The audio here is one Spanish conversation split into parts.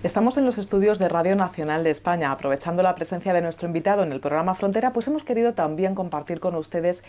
Estamos en los estudios de Radio Nacional de España. Aprovechando la presencia de nuestro invitado en el programa Frontera, pues hemos querido también compartir con ustedes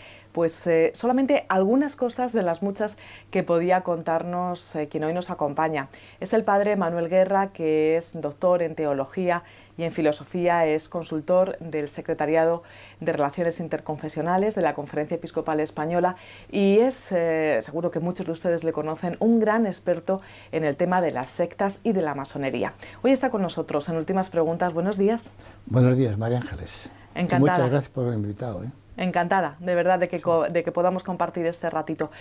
solamente algunas cosas de las muchas que podía contarnos quien hoy nos acompaña. Es el padre Manuel Guerra, que es doctor en teología y en filosofía, es consultor del Secretariado de Relaciones Interconfesionales de la Conferencia Episcopal Española y es, seguro que muchos de ustedes le conocen, un gran experto en el tema de las sectas y de la masonería. Hoy está con nosotros en Últimas Preguntas. Buenos días. Buenos días, María Ángeles. Encantada. Y muchas gracias por haberme invitado. Encantada, de verdad, de que podamos compartir este ratito.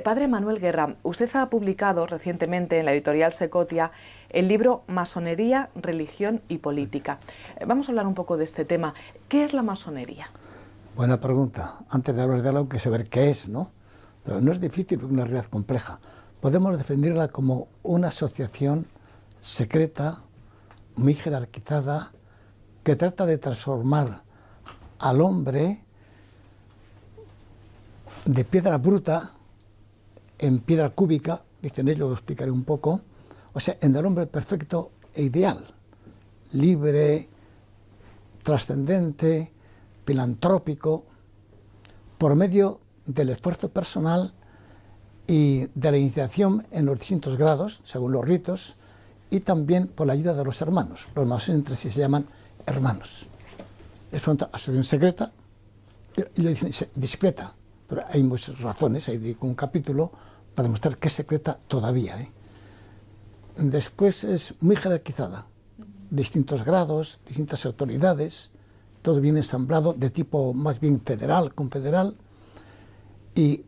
Padre Manuel Guerra, usted ha publicado recientemente en la editorial Secotia el libro Masonería, Religión y Política. Vamos a hablar un poco de este tema. ¿Qué es la masonería? Buena pregunta. Antes de hablar de algo hay que saber qué es, ¿no? Pero no es difícil porque es una realidad compleja. Podemos definirla como una asociación secreta, muy jerarquizada, que trata de transformar al hombre de piedra bruta en piedra cúbica, dicen ellos, lo explicaré un poco, o sea, en el hombre perfecto e ideal, libre, trascendente, filantrópico, por medio del esfuerzo personal y de la iniciación en los distintos grados, según los ritos, y también por la ayuda de los hermanos. Los masones entre sí se llaman hermanos. Es una asociación secreta, y lo dicen discreta, pero hay muchas razones, hay un capítulo para demostrar que es secreta todavía. Después es muy jerarquizada, distintos grados, distintas autoridades, todo bien ensamblado, de tipo más bien federal, confederal, y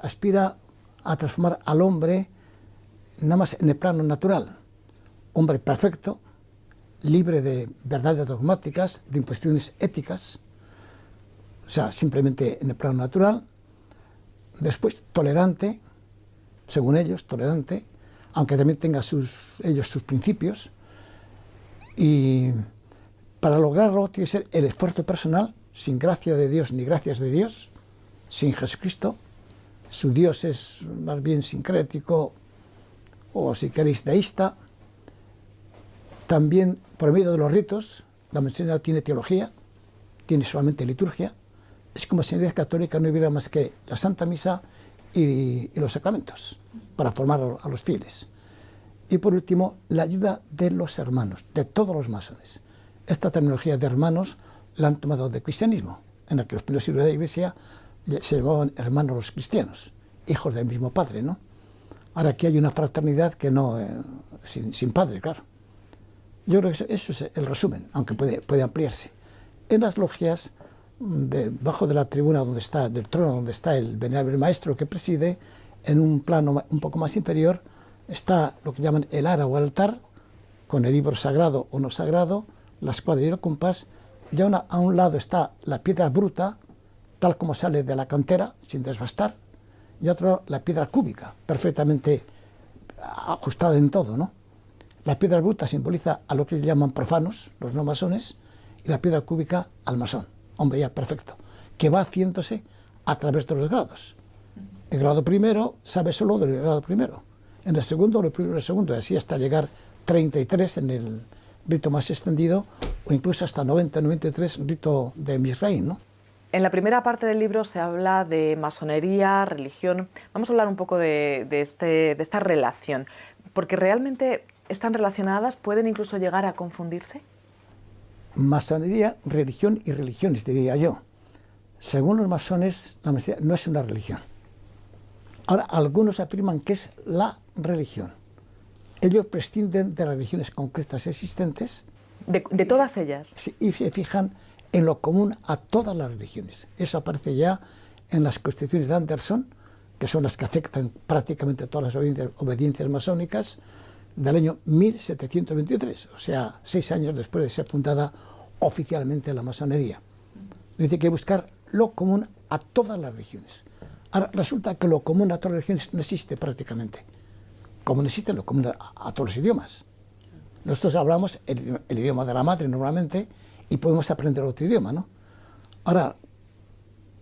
aspira a transformar al hombre nada más en el plano natural, hombre perfecto, libre de verdades dogmáticas, de imposiciones éticas, o sea, simplemente en el plano natural. Después, tolerante, según ellos, tolerante, aunque también tenga ellos sus principios. Y para lograrlo tiene que ser el esfuerzo personal, sin gracia de Dios ni gracias de Dios, sin Jesucristo. Su Dios es más bien sincrético, o si queréis, deísta. También, por medio de los ritos, la masonería tiene teología, tiene solamente liturgia. Es como si en la Iglesia Católica no hubiera más que la Santa Misa y los sacramentos para formar a los fieles. Y por último, la ayuda de los hermanos, de todos los masones. Esta terminología de hermanos la han tomado del cristianismo, en la que los primeros siglos de la Iglesia se llamaban hermanos los cristianos, hijos del mismo padre, ¿no? Ahora aquí hay una fraternidad que no, sin padre, claro. Yo creo que eso es el resumen, aunque puede ampliarse. En las logias, debajo de la tribuna del trono donde está el venerable maestro que preside, en un plano un poco más inferior, está lo que llaman el ara o altar, con el libro sagrado o no sagrado, la escuadra y el compás. Ya a un lado está la piedra bruta, tal como sale de la cantera, sin desbastar, y otro la piedra cúbica, perfectamente ajustada en todo, ¿no? La piedra bruta simboliza a lo que llaman profanos, los no masones, y la piedra cúbica al masón, hombre ya perfecto, que va haciéndose a través de los grados. El grado primero sabe solo del grado primero, en el segundo, el primero y el segundo, y así hasta llegar 33 en el rito más extendido, o incluso hasta 90, 93, rito de Misraín, ¿no? En la primera parte del libro se habla de masonería, religión. Vamos a hablar un poco de esta relación, porque realmente están relacionadas, pueden incluso llegar a confundirse. Masonería, religión y religiones, diría yo. Según los masones, la masonería no es una religión. Ahora, algunos afirman que es la religión. Ellos prescinden de las religiones concretas existentes. De todas ellas. Y se fijan en lo común a todas las religiones. Eso aparece ya en las constituciones de Anderson, que son las que afectan prácticamente todas las obediencias masónicas, del año 1723, o sea, 6 años después de ser fundada oficialmente la masonería. Dice que hay que buscar lo común a todas las religiones. Ahora, resulta que lo común a todas las religiones no existe prácticamente, como no existe lo común a todos los idiomas. Nosotros hablamos el idioma de la madre normalmente y podemos aprender otro idioma, ¿no? Ahora,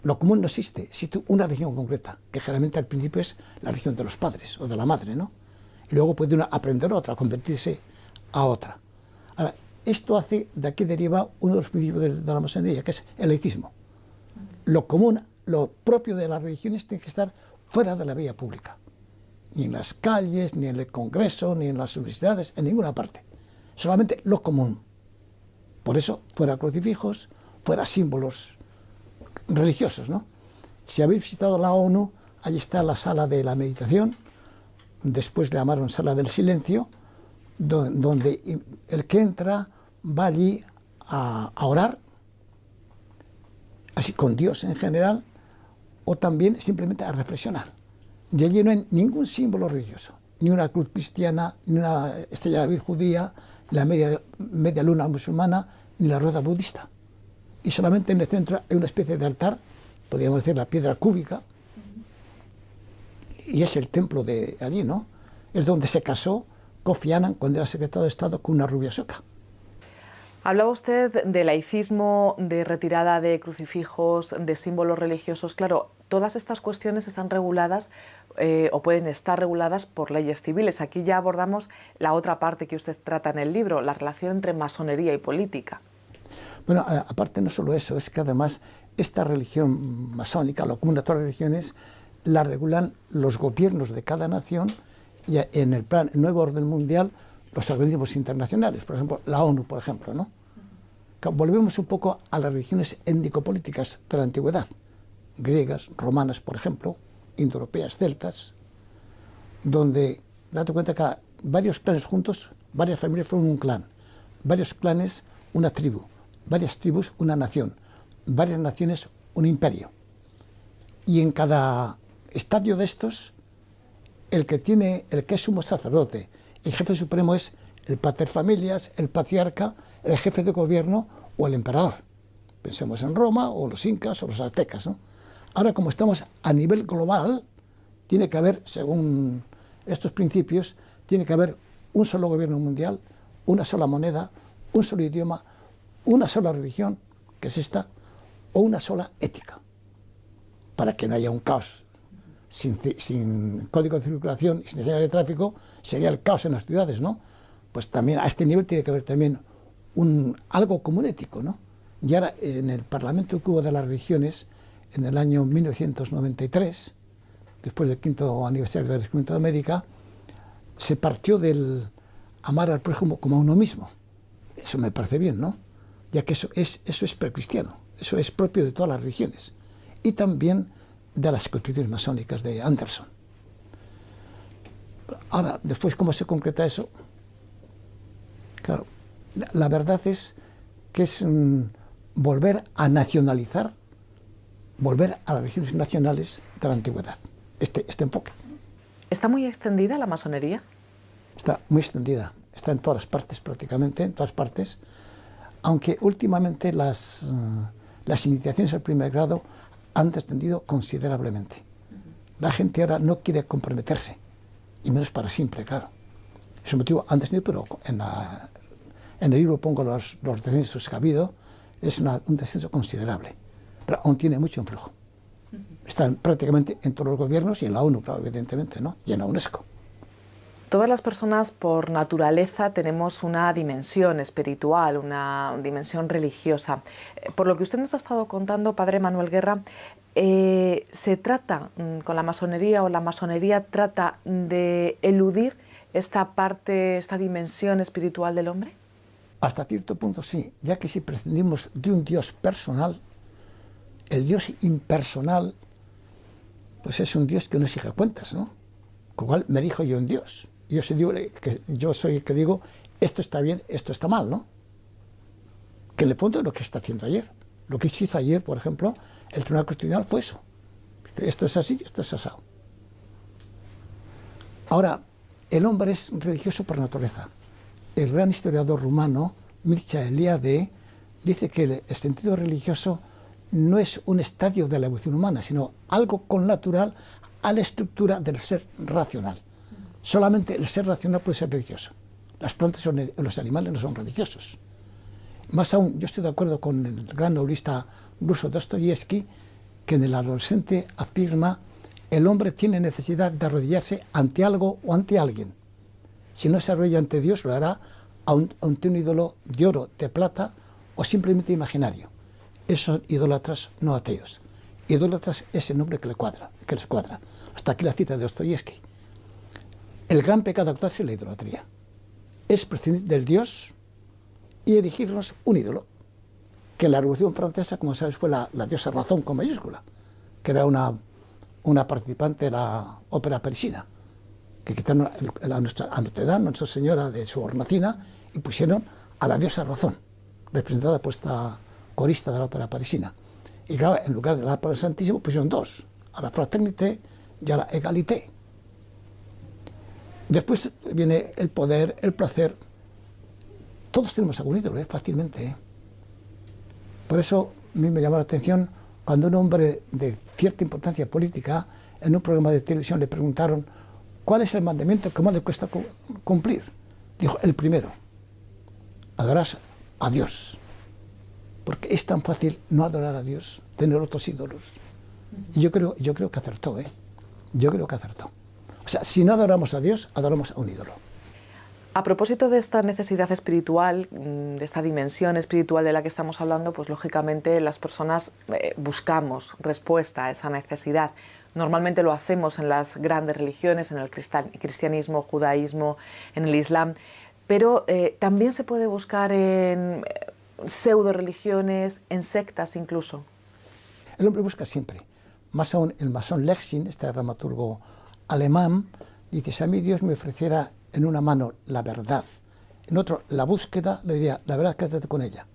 lo común no existe, existe una religión concreta, que generalmente al principio es la religión de los padres o de la madre, ¿no? Y luego puede uno aprender otra, convertirse a otra. Ahora, esto hace, de aquí deriva uno de los principios de la masonería, que es el laicismo. Lo común, lo propio de las religiones tiene que estar fuera de la vía pública. Ni en las calles, ni en el Congreso, ni en las universidades, en ninguna parte. Solamente lo común. Por eso, fuera crucifijos, fuera símbolos religiosos, ¿no? Si habéis visitado la ONU, allí está la sala de la meditación, después le llamaron sala del silencio, donde el que entra va allí a orar, así con Dios en general, o también simplemente a reflexionar. Y allí no hay ningún símbolo religioso, ni una cruz cristiana, ni una estrella de David judía, la media luna musulmana, ni la rueda budista. Y solamente en el centro hay una especie de altar, podríamos decir la piedra cúbica, y es el templo de allí, ¿no? Es donde se casó Kofi Annan cuando era secretario de Estado con una rubia sueca. Hablaba usted de laicismo, de retirada de crucifijos, de símbolos religiosos. Claro, todas estas cuestiones están reguladas o pueden estar reguladas por leyes civiles. Aquí ya abordamos la otra parte que usted trata en el libro, la relación entre masonería y política. Bueno, aparte no solo eso, es que además esta religión masónica, lo común de todas las religiones, la regulan los gobiernos de cada nación y en el plan el nuevo orden mundial los organismos internacionales, por ejemplo, la ONU, por ejemplo, ¿no? Volvemos un poco a las religiones étnico-políticas de la antigüedad, griegas, romanas, por ejemplo, indoeuropeas, celtas, donde, date cuenta que varios clanes juntos, varias familias fueron un clan, varios clanes una tribu, varias tribus una nación, varias naciones un imperio. Y en cada estadio de estos, el que es sumo sacerdote, el jefe supremo es el paterfamilias, el patriarca, el jefe de gobierno o el emperador. Pensemos en Roma o los incas o los aztecas, ¿no? Ahora, como estamos a nivel global, tiene que haber, según estos principios, tiene que haber un solo gobierno mundial, una sola moneda, un solo idioma, una sola religión, que es esta, o una sola ética, para que no haya un caos. Sin código de circulación y sin señales de tráfico, sería el caos en las ciudades, ¿no? Pues también a este nivel tiene que haber también algo común ético, ¿no? Y ahora en el Parlamento que hubo de las religiones, en el año 1993, después del 5º aniversario del descubrimiento de América, se partió del amar al prójimo como a uno mismo. Eso me parece bien, ¿no? Ya que eso es precristiano, eso es propio de todas las religiones. Y también de las constituciones masónicas de Anderson. Ahora, después, ¿cómo se concreta eso? Claro, la verdad es que es volver a nacionalizar, volver a las religiones nacionales de la antigüedad, este enfoque. ¿Está muy extendida la masonería? Está muy extendida, está en todas las partes prácticamente, en todas partes, aunque últimamente las iniciaciones al primer grado han descendido considerablemente. La gente ahora no quiere comprometerse, y menos para siempre, claro. Ese motivo han descendido, pero en el libro pongo los descensos que ha habido, es un descenso considerable, pero aún tiene mucho influjo. Están prácticamente en todos los gobiernos y en la ONU, claro, evidentemente, ¿no? Y en la UNESCO. Todas las personas por naturaleza tenemos una dimensión espiritual, una dimensión religiosa. Por lo que usted nos ha estado contando, padre Manuel Guerra, ¿se trata con la masonería o la masonería trata de eludir esta parte, esta dimensión espiritual del hombre? Hasta cierto punto sí, ya que si prescindimos de un Dios personal, el Dios impersonal, pues es un Dios que no exige cuentas, ¿no? Con lo cual me dijo yo un Dios. Yo soy el que digo, esto está bien, esto está mal, ¿no? Que en el fondo es lo que está haciendo ayer. Lo que hizo ayer, por ejemplo, el Tribunal Constitucional fue eso. Esto es así, esto es asado. Ahora, el hombre es religioso por naturaleza. El gran historiador rumano, Mircea Eliade, dice que el sentido religioso no es un estadio de la evolución humana, sino algo connatural a la estructura del ser racional. Solamente el ser racional puede ser religioso. Las plantas y los animales no son religiosos. Más aún, yo estoy de acuerdo con el gran novelista ruso Dostoyevsky, que en El adolescente afirma: el hombre tiene necesidad de arrodillarse ante algo o ante alguien. Si no se arrodilla ante Dios, lo hará ante un ídolo de oro, de plata o simplemente imaginario. Esos son idólatras no ateos. Idólatras es el nombre que les cuadra. Hasta aquí la cita de Dostoyevsky. El gran pecado actual es la idolatría. Es prescindir del Dios y erigirnos un ídolo, que en la Revolución Francesa, como sabes, fue la diosa Razón con mayúscula, que era una participante de la ópera parisina, que quitaron a Notre Dame, Nuestra Señora de su hornacina, y pusieron a la diosa Razón, representada por esta corista de la ópera parisina. Y claro, en lugar de la Padre Santísimo pusieron dos, a la Fraternité y a la Égalité. Después viene el poder, el placer. Todos tenemos algún ídolo, fácilmente. Por eso a mí me llamó la atención cuando un hombre de cierta importancia política, en un programa de televisión le preguntaron ¿cuál es el mandamiento que más le cuesta cumplir? Dijo, el primero, adorarás a Dios. Porque es tan fácil no adorar a Dios, tener otros ídolos. Y yo creo que acertó, Yo creo que acertó. O sea, si no adoramos a Dios, adoramos a un ídolo. A propósito de esta necesidad espiritual, de esta dimensión espiritual de la que estamos hablando, pues lógicamente las personas buscamos respuesta a esa necesidad. Normalmente lo hacemos en las grandes religiones, en el cristianismo, judaísmo, en el islam, pero también se puede buscar en pseudo religiones, en sectas incluso. El hombre busca siempre. Más aún el masón Lexin, este dramaturgo alemán, dice, si a mí Dios me ofreciera en una mano la verdad, en otro la búsqueda, le diría, la verdad, quédate con ella.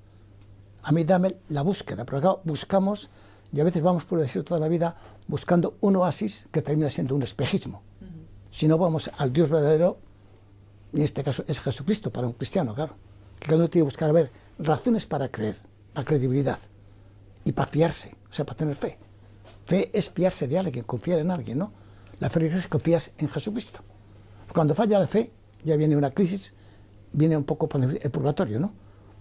A mí dame la búsqueda, pero claro, buscamos, y a veces vamos por el desierto toda la vida buscando un oasis que termina siendo un espejismo. Si no vamos al Dios verdadero, en este caso es Jesucristo para un cristiano, claro, que cada uno tiene que buscar, a ver, razones para creer, la credibilidad, y para fiarse, o sea, para tener fe. Fe es fiarse de alguien, confiar en alguien, ¿no? La fe religiosa es confiar en Jesucristo. Cuando falla la fe, ya viene una crisis, viene un poco el purgatorio, ¿no?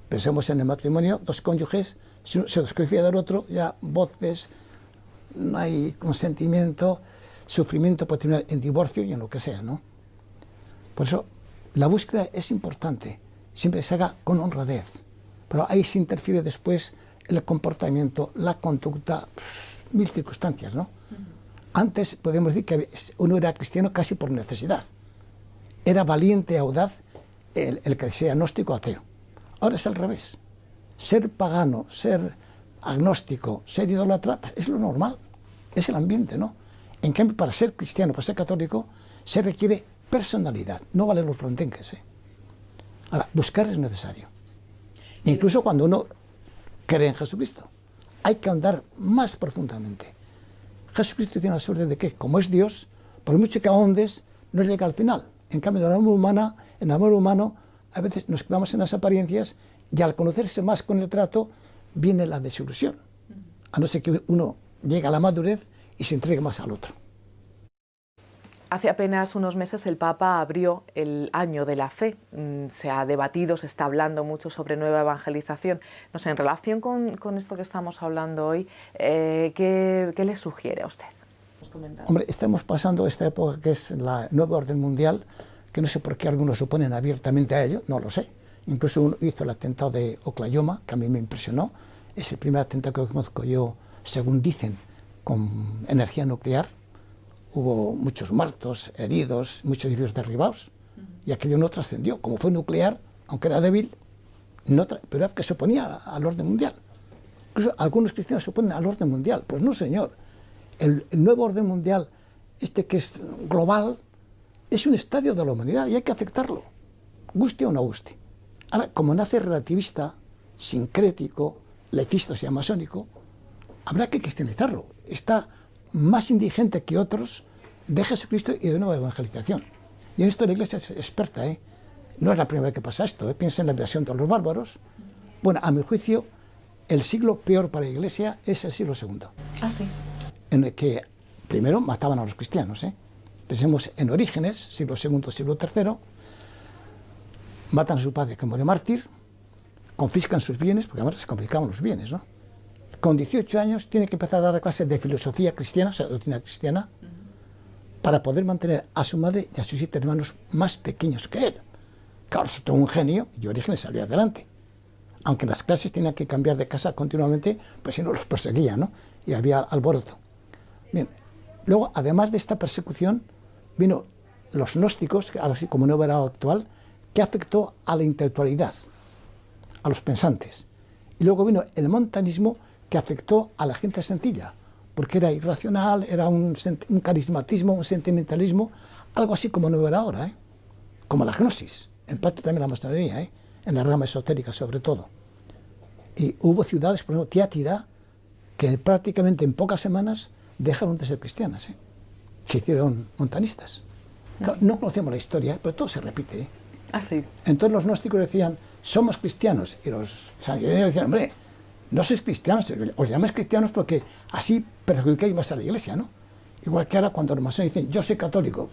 Pensemos en el matrimonio, dos cónyuges, si uno se desconfía del otro, ya voces, no hay consentimiento, sufrimiento puede terminar en divorcio y en lo que sea, ¿no? Por eso, la búsqueda es importante, siempre se haga con honradez, pero ahí se interfiere después el comportamiento, la conducta, mil circunstancias, ¿no? Antes podemos decir que uno era cristiano casi por necesidad. Era valiente, audaz, el que sea agnóstico o ateo. Ahora es al revés. Ser pagano, ser agnóstico, ser idólatra, pues es lo normal, es el ambiente, ¿no? En cambio, para ser cristiano, para ser católico, se requiere personalidad, no valen los brontenques, Ahora, buscar es necesario. Incluso cuando uno cree en Jesucristo, hay que andar más profundamente. Jesucristo tiene la suerte de que, como es Dios, por mucho que ahondes, no llega al final. En cambio, en el amor humano, a veces nos quedamos en las apariencias y al conocerse más con el trato, viene la desilusión. A no ser que uno llegue a la madurez y se entregue más al otro. Hace apenas unos meses el Papa abrió el año de la fe. Se ha debatido, se está hablando mucho sobre nueva evangelización. No sé, en relación con esto que estamos hablando hoy, ¿qué le sugiere a usted? Hombre, estamos pasando esta época que es la nueva orden mundial, que no sé por qué algunos se oponen abiertamente a ello, no lo sé. Incluso uno hizo el atentado de Oklahoma, que a mí me impresionó. Es el primer atentado que conozco yo, según dicen, con energía nuclear. Hubo muchos muertos, heridos, muchos edificios derribados, y aquello no trascendió. Como fue nuclear, aunque era débil, pero era que se oponía al orden mundial. Incluso algunos cristianos se oponen al orden mundial. Pues no, señor. El nuevo orden mundial, este que es global, es un estadio de la humanidad y hay que aceptarlo, guste o no guste. Ahora, como nace relativista, sincrético, laicista, o sea, masónico, habrá que cristianizarlo. Está más indigente que otros de Jesucristo y de nueva evangelización. Y en esto la Iglesia es experta, No es la primera vez que pasa esto, Piensa en la invasión de los bárbaros. Bueno, a mi juicio, el siglo peor para la Iglesia es el siglo II. Ah, sí. En el que primero mataban a los cristianos, Pensemos en Orígenes, siglo II, siglo III, matan a su padre que muere mártir, confiscan sus bienes, porque además se confiscaban los bienes, ¿no? Con 18 años tiene que empezar a dar clases de filosofía cristiana, o sea, doctrina cristiana, para poder mantener a su madre y a sus 7 hermanos más pequeños que él. Claro, se tuvo un genio y Orígenes salió adelante. Aunque las clases tenían que cambiar de casa continuamente, pues si no los perseguían, ¿no? Y había alboroto. Bien, luego, además de esta persecución, vino los gnósticos, algo así como nuevo grado actual, que afectó a la intelectualidad, a los pensantes. Y luego vino el montanismo, que afectó a la gente sencilla, porque era irracional, era un carismatismo, un sentimentalismo, algo así como nuevo era ahora, como la gnosis, en parte también la masonería, en la rama esotérica sobre todo. Y hubo ciudades, por ejemplo, Tiátira, que prácticamente en pocas semanas dejaron de ser cristianas, se hicieron montanistas. Claro, no conocemos la historia, pero todo se repite. Ah, sí. Entonces los gnósticos decían, somos cristianos, y los sanguinarios decían, hombre, no sois cristianos, os llamáis cristianos porque así perjudicáis más a la iglesia, ¿no? Igual que ahora cuando los masones dicen, yo soy católico.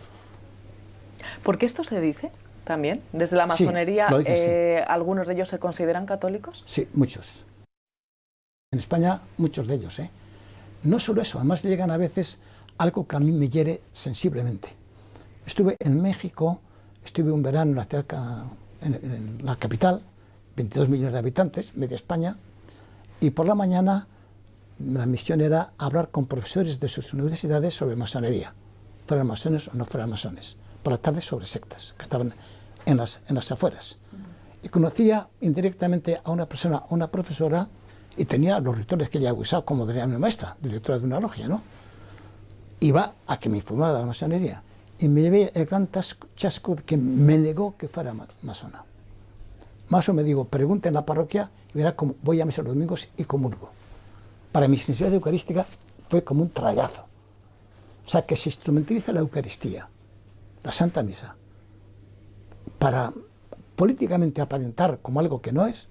¿Por qué esto se dice también? Desde la masonería, sí, ¿algunos de ellos se consideran católicos? Sí, muchos. En España, muchos de ellos, No solo eso, además llegan a veces algo que a mí me hiere sensiblemente. Estuve en México, estuve un verano en la ciudad, en la capital, 22 millones de habitantes, media España, y por la mañana la misión era hablar con profesores de sus universidades sobre masonería, fueran masones o no fueran masones, por la tarde sobre sectas, que estaban en las afueras. Y conocía indirectamente a una persona, a una profesora, y tenía los lectores que ella había usado, como venía mi maestra, directora de una logia, ¿no? Iba a que me informara de la masonería, y me llevé el gran chasco de que me negó que fuera masona. Más o me digo, pregunte en la parroquia y verá cómo voy a misa los domingos y comulgo. Para mi sensibilidad eucarística fue como un trayazo. O sea, que se instrumentaliza la Eucaristía, la Santa Misa, para políticamente aparentar como algo que no es.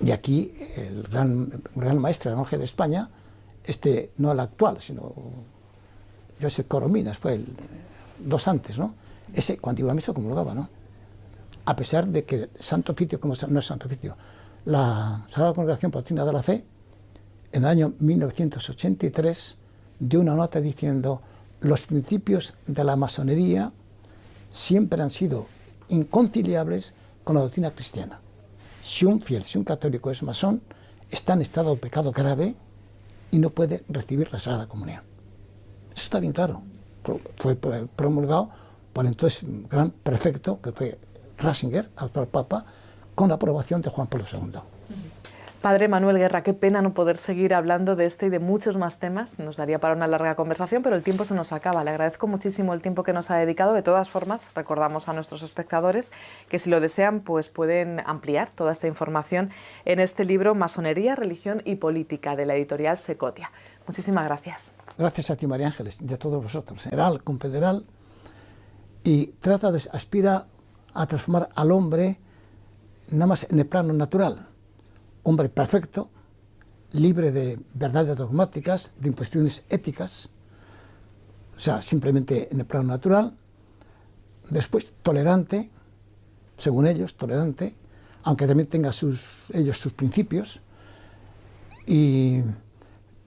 Y aquí el gran maestro de la Logia de España, no el actual, sino Josep Corominas, fue el dos antes, ¿no? Ese, cuando iba a misa, comulgaba, ¿no? A pesar de que Santo Oficio, como no es Santo Oficio, la Sagrada Congregación por la Doctrina de la Fe, en el año 1983, dio una nota diciendo: los principios de la masonería siempre han sido inconciliables con la doctrina cristiana. Si un fiel, si un católico es masón, está en estado de pecado grave y no puede recibir la Sagrada Comunión. Eso está bien claro. Fue promulgado por entonces gran prefecto, que fue Ratzinger, actual Papa, con la aprobación de Juan Pablo II. Padre Manuel Guerra, qué pena no poder seguir hablando de este y de muchos más temas. Nos daría para una larga conversación, pero el tiempo se nos acaba. Le agradezco muchísimo el tiempo que nos ha dedicado. De todas formas, recordamos a nuestros espectadores que si lo desean, pues pueden ampliar toda esta información en este libro Masonería, Religión y Política, de la editorial Secotia. Muchísimas gracias. Gracias a ti, María Ángeles, y a todos vosotros. Federal, confederal, y aspira a transformar al hombre nada más en el plano natural. Hombre perfecto, libre de verdades dogmáticas, de imposiciones éticas, o sea, simplemente en el plano natural. Después, tolerante, según ellos, tolerante, aunque también tenga ellos sus principios. Y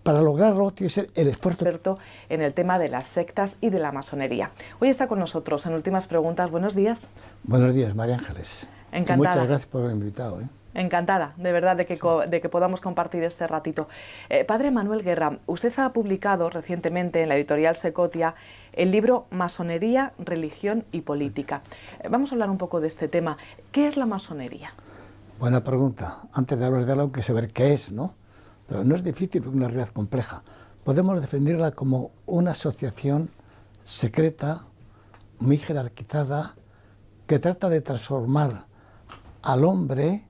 para lograrlo tiene que ser el esfuerzo. Experto en el tema de las sectas y de la masonería. Hoy está con nosotros en Últimas Preguntas. Buenos días. Buenos días, María Ángeles. Encantada. Y muchas gracias por haberme invitado. Encantada, de verdad, de que podamos compartir este ratito. Padre Manuel Guerra, usted ha publicado recientemente en la editorial Secotia el libro Masonería, Religión y Política. Vamos a hablar un poco de este tema. ¿Qué es la masonería? Buena pregunta. Antes de hablar de algo, hay que saber qué es, ¿no? Pero no es difícil porque es una realidad compleja. Podemos definirla como una asociación secreta, muy jerarquizada, que trata de transformar al hombre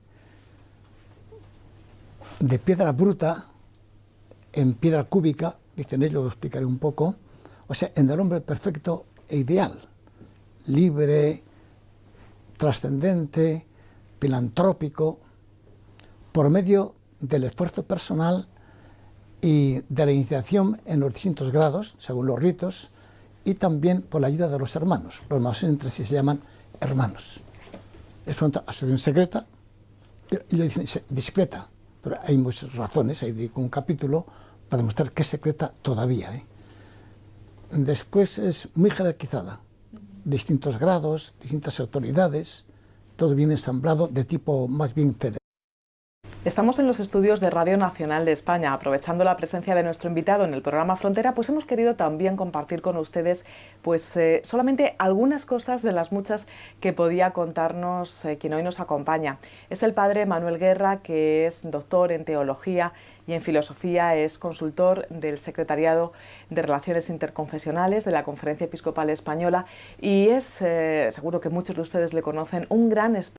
de piedra bruta en piedra cúbica, dicen ellos, lo explicaré un poco, o sea, en el hombre perfecto e ideal, libre, trascendente, filantrópico, por medio del esfuerzo personal y de la iniciación en los distintos grados, según los ritos, y también por la ayuda de los hermanos. Los masones entre sí se llaman hermanos. Es una asociación secreta, y lo dicen discreta, pero hay muchas razones, ahí dedico un capítulo para demostrar que es secreta todavía. Después es muy jerarquizada, distintos grados, distintas autoridades, todo bien ensamblado de tipo más bien federal. Estamos en los estudios de Radio Nacional de España. Aprovechando la presencia de nuestro invitado en el programa Frontera, pues hemos querido también compartir con ustedes solamente algunas cosas de las muchas que podía contarnos quien hoy nos acompaña. Es el padre Manuel Guerra, que es doctor en teología y en filosofía, es consultor del Secretariado de Relaciones Interconfesionales de la Conferencia Episcopal Española y es, seguro que muchos de ustedes le conocen, un gran experto